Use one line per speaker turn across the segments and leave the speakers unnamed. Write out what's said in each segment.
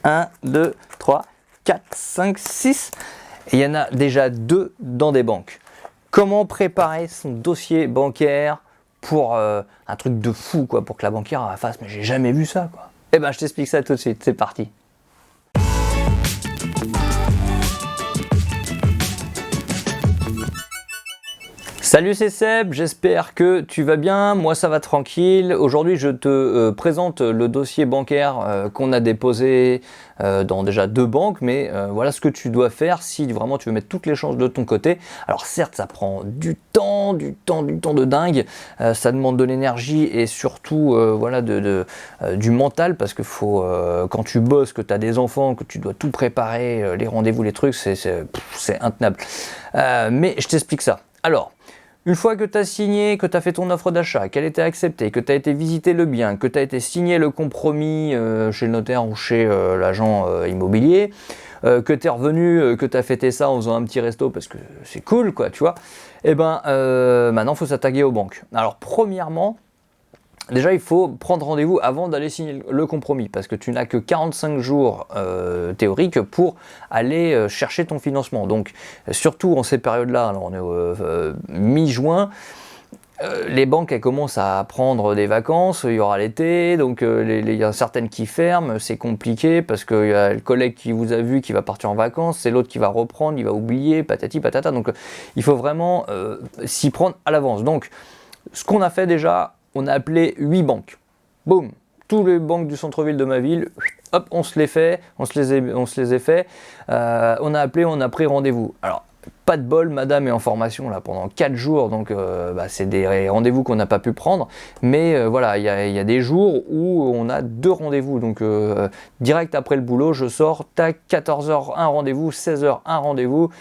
1, 2, 3, 4, 5, 6. Et il y en a déjà 2 dans des banques. Comment préparer son dossier bancaire pour un truc de fou, quoi, pour que la banquière fasse « mais j'ai jamais vu ça, quoi ». Eh ben, je t'explique ça tout de suite, c'est parti. Salut, c'est Seb, j'espère que tu vas bien, moi ça va tranquille. Aujourd'hui je te présente le dossier bancaire qu'on a déposé dans déjà 2 banques, mais voilà ce que tu dois faire si vraiment tu veux mettre toutes les chances de ton côté. Alors certes ça prend du temps de dingue, ça demande de l'énergie et surtout voilà du mental, parce que faut quand tu bosses, que tu as des enfants, que tu dois tout préparer, les rendez-vous, les trucs, c'est intenable. Mais je t'explique ça. Alors, une fois que tu as signé, que tu as fait ton offre d'achat, qu'elle était acceptée, que tu as été visiter le bien, que tu as été signé le compromis chez le notaire ou chez l'agent immobilier, que tu es revenu, que tu as fêté ça en faisant un petit resto parce que c'est cool, quoi, tu vois, et ben maintenant il faut s'attaquer aux banques. Alors premièrement, déjà, il faut prendre rendez-vous avant d'aller signer le compromis, parce que tu n'as que 45 jours théoriques pour aller chercher ton financement. Donc, surtout en ces périodes-là, on est au mi-juin, les banques elles commencent à prendre des vacances, il y aura l'été, donc il y a certaines qui ferment, c'est compliqué, parce qu'il y a le collègue qui vous a vu qui va partir en vacances, c'est l'autre qui va reprendre, il va oublier, patati patata, donc il faut vraiment s'y prendre à l'avance. Donc, ce qu'on a fait déjà, on a appelé 8 banques. Boum, tous les banques du centre-ville de ma ville, hop, on se les fait, on se les a fait. On a appelé, on a pris rendez-vous. Alors, pas de bol, madame est en formation là pendant 4 jours, donc c'est des rendez-vous qu'on n'a pas pu prendre. Mais voilà, il y a des jours où on a 2 rendez-vous. Donc direct après le boulot, je sors, tac, 14h, un rendez-vous, 16h, un rendez-vous.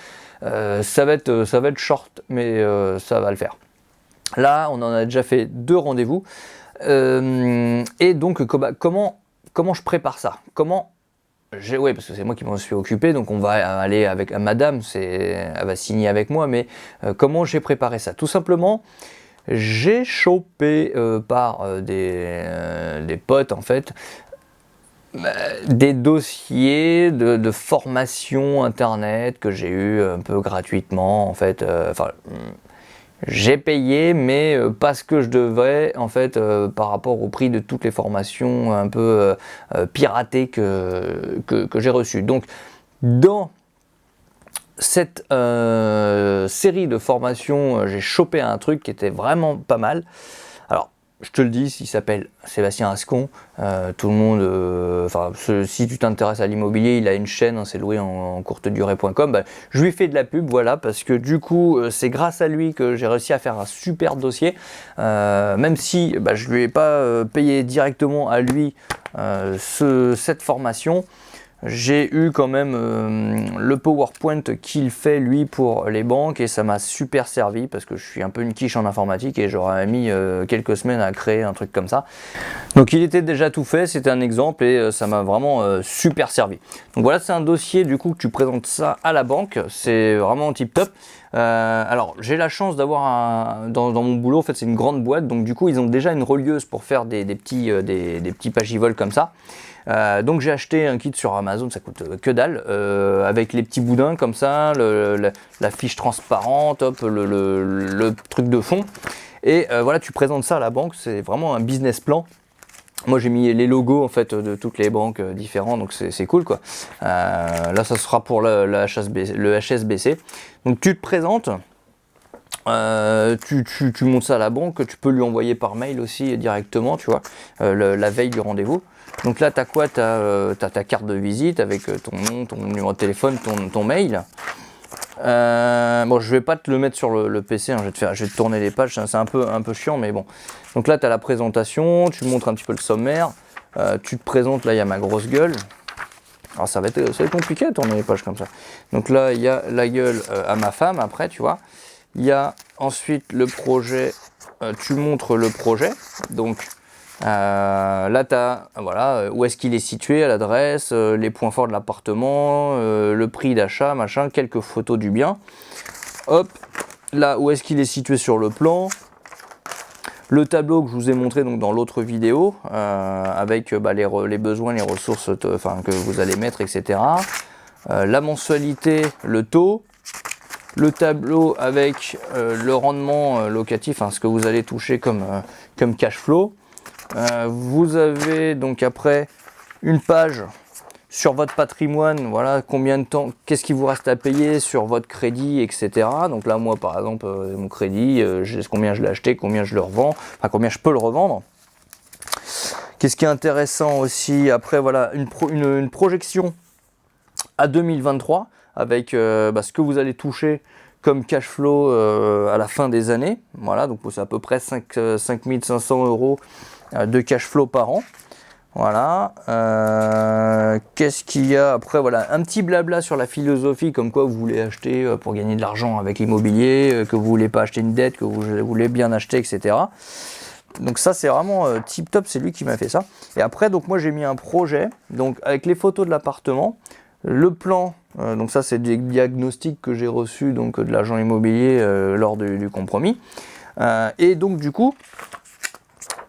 Ça va être short, mais ça va le faire. Là, on en a déjà fait 2 rendez-vous. Et donc, comment je prépare ça? Oui, parce que c'est moi qui m'en suis occupé, donc on va aller avec madame, elle va signer avec moi, mais comment j'ai préparé ça? Tout simplement, j'ai chopé par des potes, en fait, des dossiers de formation internet que j'ai eu un peu gratuitement, en fait, j'ai payé, mais pas ce que je devrais, en fait, par rapport au prix de toutes les formations un peu piratées que j'ai reçues. Donc, dans cette série de formations, j'ai chopé un truc qui était vraiment pas mal. Alors, je te le dis, il s'appelle Sébastien Ascon. Tout le monde, si tu t'intéresses à l'immobilier, il a une chaîne, hein, c'est loué en courte durée.com. Bah, je lui fais de la pub, voilà, parce que du coup, c'est grâce à lui que j'ai réussi à faire un super dossier. Même si je lui ai pas payé directement à lui cette formation. J'ai eu quand même le PowerPoint qu'il fait lui pour les banques, et ça m'a super servi parce que je suis un peu une quiche en informatique et j'aurais mis quelques semaines à créer un truc comme ça. Donc il était déjà tout fait, c'était un exemple et ça m'a vraiment super servi. Donc voilà, c'est un dossier du coup que tu présentes ça à la banque, c'est vraiment tip top. Alors j'ai la chance d'avoir dans mon boulot, en fait c'est une grande boîte, donc du coup ils ont déjà une relieuse pour faire des petits pagivols comme ça. Donc j'ai acheté un kit sur Amazon, ça coûte que dalle, avec les petits boudins comme ça, la fiche transparente, hop, le truc de fond. Et voilà, tu présentes ça à la banque, c'est vraiment un business plan. Moi j'ai mis les logos en fait de toutes les banques différentes, donc c'est cool quoi. Là ça sera pour le HSBC. Donc tu te présentes. Tu montes ça à la banque, tu peux lui envoyer par mail aussi directement, tu vois, la veille du rendez-vous. Donc là, tu as quoi? Tu as ta carte de visite avec ton nom, ton numéro de téléphone, ton mail. Bon, je vais pas te le mettre sur le PC, hein, je vais te tourner les pages, c'est un peu chiant, mais bon. Donc là, tu as la présentation, tu montres un petit peu le sommaire, tu te présentes, là, il y a ma grosse gueule. Alors ça va être compliqué à tourner les pages comme ça. Donc là, il y a la gueule à ma femme, après, tu vois. Il y a ensuite le projet, tu montres le projet, donc là tu as voilà, où est-ce qu'il est situé, à l'adresse, les points forts de l'appartement, le prix d'achat, machin, quelques photos du bien. Hop, là où est-ce qu'il est situé sur le plan, Le tableau que je vous ai montré donc dans l'autre vidéo, avec les besoins, les ressources que vous allez mettre, etc. La mensualité, le taux, le tableau avec le rendement locatif, ce que vous allez toucher comme cash flow. Vous avez donc après une page sur votre patrimoine, voilà, combien de temps, qu'est-ce qui vous reste à payer sur votre crédit, etc. Donc là, moi, par exemple, mon crédit, combien je l'ai acheté, combien je le revends, enfin combien je peux le revendre. Qu'est-ce qui est intéressant aussi, après, voilà, une projection à 2023 avec ce que vous allez toucher comme cash flow à la fin des années. Voilà, donc c'est à peu près 5500 € de cash flow par an. Voilà. Qu'est-ce qu'il y a après? Voilà, un petit blabla sur la philosophie, comme quoi vous voulez acheter pour gagner de l'argent avec l'immobilier, que vous voulez pas acheter une dette, que vous voulez bien acheter, etc. Donc ça c'est vraiment tip top, c'est lui qui m'a fait ça. Et après donc moi j'ai mis un projet, donc avec les photos de l'appartement, le plan, donc ça c'est des diagnostics que j'ai reçus donc de l'agent immobilier lors du compromis. Et donc du coup,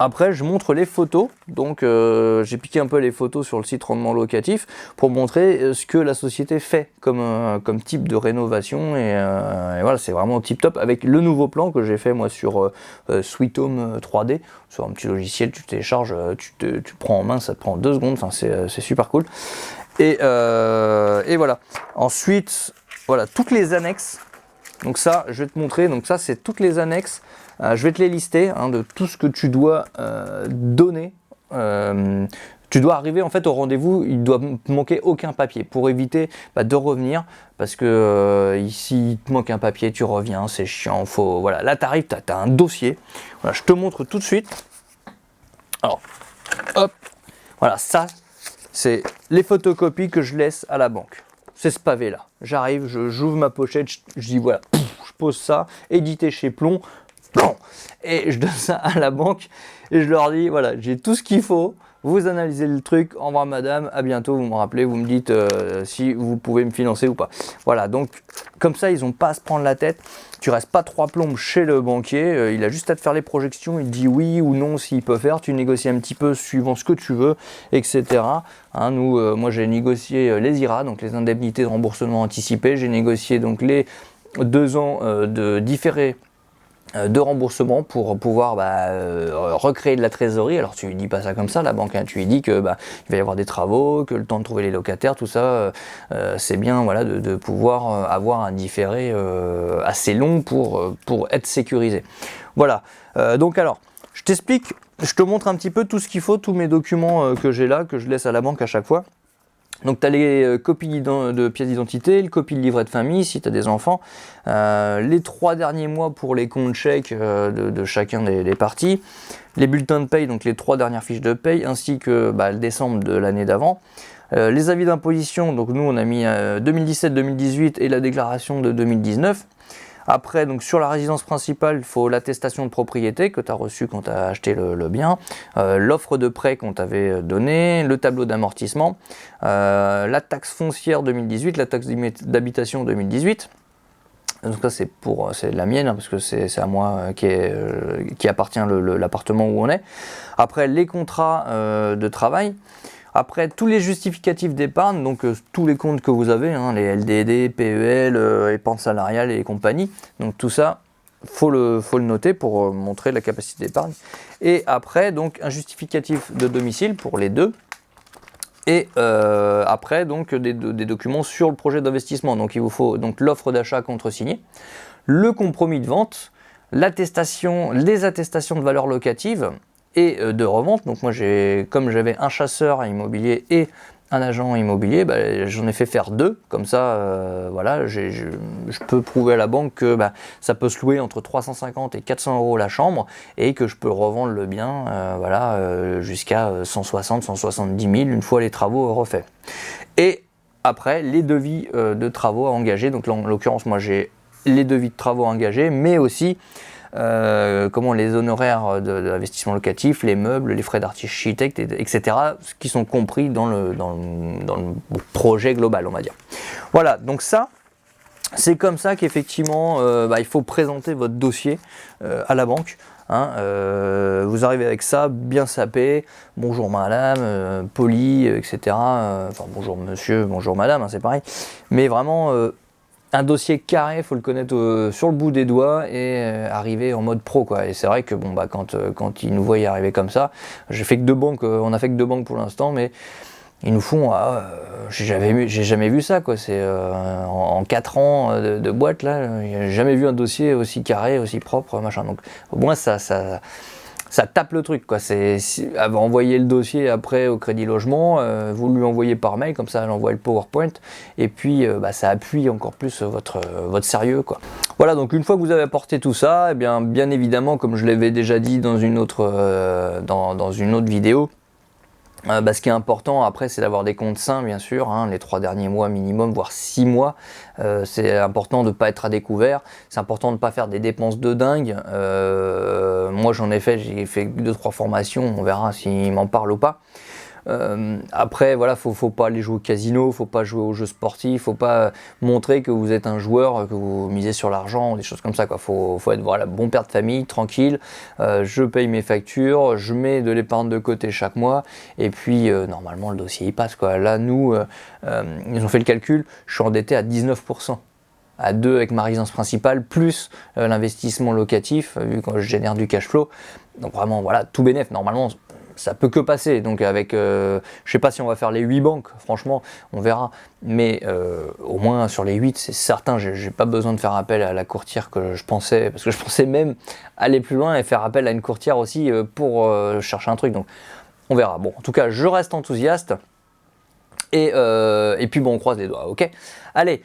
après je montre les photos, donc j'ai piqué un peu les photos sur le site rendement locatif pour montrer ce que la société fait comme type de rénovation et voilà, c'est vraiment tip top avec le nouveau plan que j'ai fait moi sur Sweet Home 3D, sur un petit logiciel, tu télécharges, tu prends en main, ça te prend 2 secondes, c'est super cool. Et voilà. Ensuite, voilà, toutes les annexes. Donc ça, je vais te montrer. Donc ça, c'est toutes les annexes. Je vais te les lister de tout ce que tu dois donner. Tu dois arriver en fait au rendez-vous. Il ne doit te manquer aucun papier pour éviter de revenir. Parce que ici, il te manque un papier, tu reviens, c'est chiant. Voilà, là, tu arrives, tu as un dossier. Voilà, je te montre tout de suite. Alors, hop, voilà, ça. C'est les photocopies que je laisse à la banque. C'est ce pavé là. J'arrive, j'ouvre ma pochette, je dis voilà, je pose ça, édité chez Plomb, et je donne ça à la banque et je leur dis voilà, j'ai tout ce qu'il faut. Vous analysez le truc, au revoir madame, à bientôt, vous me rappelez, vous me dites si vous pouvez me financer ou pas. Voilà, donc comme ça ils n'ont pas à se prendre la tête, tu restes pas 3 plombes chez le banquier, il a juste à te faire les projections, il dit oui ou non s'il peut faire, tu négocies un petit peu suivant ce que tu veux, etc. Moi j'ai négocié les IRA, donc les indemnités de remboursement anticipé, j'ai négocié donc les 2 ans de différé de remboursement pour pouvoir recréer de la trésorerie. Alors tu lui dis pas ça comme ça la banque, tu lui dis que il va y avoir des travaux, que le temps de trouver les locataires, tout ça, c'est bien voilà, de pouvoir avoir un différé assez long pour être sécurisé. Voilà, donc alors je t'explique, je te montre un petit peu tout ce qu'il faut, tous mes documents que j'ai là, que je laisse à la banque à chaque fois. Donc tu as les copies de pièces d'identité, le copie de livret de famille si tu as des enfants, les 3 derniers mois pour les comptes chèques de chacun des parties, les bulletins de paye, donc les 3 dernières fiches de paye, ainsi que le décembre de l'année d'avant. Les avis d'imposition, donc nous on a mis 2017-2018 et la déclaration de 2019. Après, donc sur la résidence principale, il faut l'attestation de propriété que tu as reçue quand tu as acheté le bien, l'offre de prêt qu'on t'avait donnée, le tableau d'amortissement, la taxe foncière 2018, la taxe d'habitation 2018. Donc ça c'est la mienne parce que c'est à moi qui appartient l'appartement où on est. Après les contrats de travail. Après, tous les justificatifs d'épargne, donc tous les comptes que vous avez, les LDD, PEL, épargne salariale et compagnie, donc tout ça, faut le noter pour montrer la capacité d'épargne. Et après, donc un justificatif de domicile pour les deux. Et après, donc des documents sur le projet d'investissement. Donc il vous faut donc l'offre d'achat contresignée, le compromis de vente, les attestations de valeur locative et de revente. Donc moi comme j'avais un chasseur immobilier et un agent immobilier, j'en ai fait faire 2, comme ça voilà, je peux prouver à la banque que ça peut se louer entre 350 et 400 € la chambre et que je peux revendre le bien jusqu'à 160, 170 000 une fois les travaux refaits. Et après les devis de travaux à engager, donc là, en l'occurrence moi j'ai les devis de travaux engagés, mais aussi les honoraires de l'investissement locatif, les meubles, les frais d'architecte, etc., qui sont compris dans le projet global, on va dire. Voilà, donc ça, c'est comme ça qu'effectivement, il faut présenter votre dossier à la banque. Hein, vous arrivez avec ça, bien sapé, bonjour madame, poli, etc. Enfin bonjour monsieur, bonjour madame, hein, c'est pareil. Mais vraiment un dossier carré, faut le connaître sur le bout des doigts et arriver en mode pro quoi. Et c'est vrai que bon bah quand ils nous voient y arriver comme ça, j'ai fait que 2 banques, on a fait que 2 banques pour l'instant, mais ils nous font, j'ai jamais vu ça quoi. C'est en 4 ans de boîte là, j'ai jamais vu un dossier aussi carré, aussi propre, machin. Donc au moins ça tape le truc quoi. Envoyer le dossier après au Crédit Logement, vous lui envoyez par mail, comme ça elle envoie le PowerPoint, et puis ça appuie encore plus votre sérieux quoi. Voilà, donc une fois que vous avez apporté tout ça, et bien évidemment, comme je l'avais déjà dit dans une autre vidéo, ce qui est important après, c'est d'avoir des comptes sains bien sûr, hein, les 3 derniers mois minimum, voire 6 mois. C'est important de ne pas être à découvert, c'est important de ne pas faire des dépenses de dingue. Moi j'ai fait 2-3 formations, on verra s'ils m'en parlent ou pas. Après voilà, faut pas aller jouer au casino, faut pas jouer aux jeux sportifs, faut pas montrer que vous êtes un joueur, que vous misez sur l'argent, des choses comme ça quoi. Faut être voilà, bon père de famille, tranquille, je paye mes factures, je mets de l'épargne de côté chaque mois, et puis normalement le dossier il passe quoi. Là nous, ils ont fait le calcul, je suis endetté à 19%. À 2 avec ma résidence principale, plus l'investissement locatif, vu que je génère du cash flow. Donc vraiment voilà, tout bénef, normalement ça peut que passer, donc avec, je sais pas si on va faire les 8 banques, franchement, on verra, mais au moins sur les 8, c'est certain, j'ai pas besoin de faire appel à la courtière que je pensais, parce que je pensais même aller plus loin et faire appel à une courtière aussi pour chercher un truc, donc on verra. Bon, en tout cas, je reste enthousiaste, et puis bon, on croise les doigts, ok? Allez,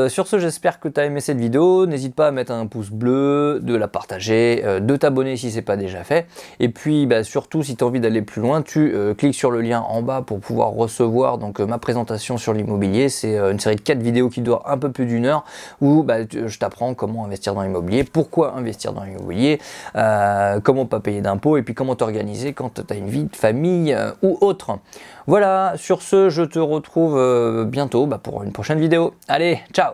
sur ce, j'espère que tu as aimé cette vidéo. N'hésite pas à mettre un pouce bleu, de la partager, de t'abonner si ce n'est pas déjà fait. Et puis surtout, si tu as envie d'aller plus loin, tu cliques sur le lien en bas pour pouvoir recevoir donc, ma présentation sur l'immobilier. C'est une série de 4 vidéos qui dure un peu plus d'1 heure où je t'apprends comment investir dans l'immobilier, pourquoi investir dans l'immobilier, comment pas payer d'impôts et puis comment t'organiser quand tu as une vie de famille ou autre. Voilà, sur ce, je te retrouve bientôt pour une prochaine vidéo. Allez, ciao!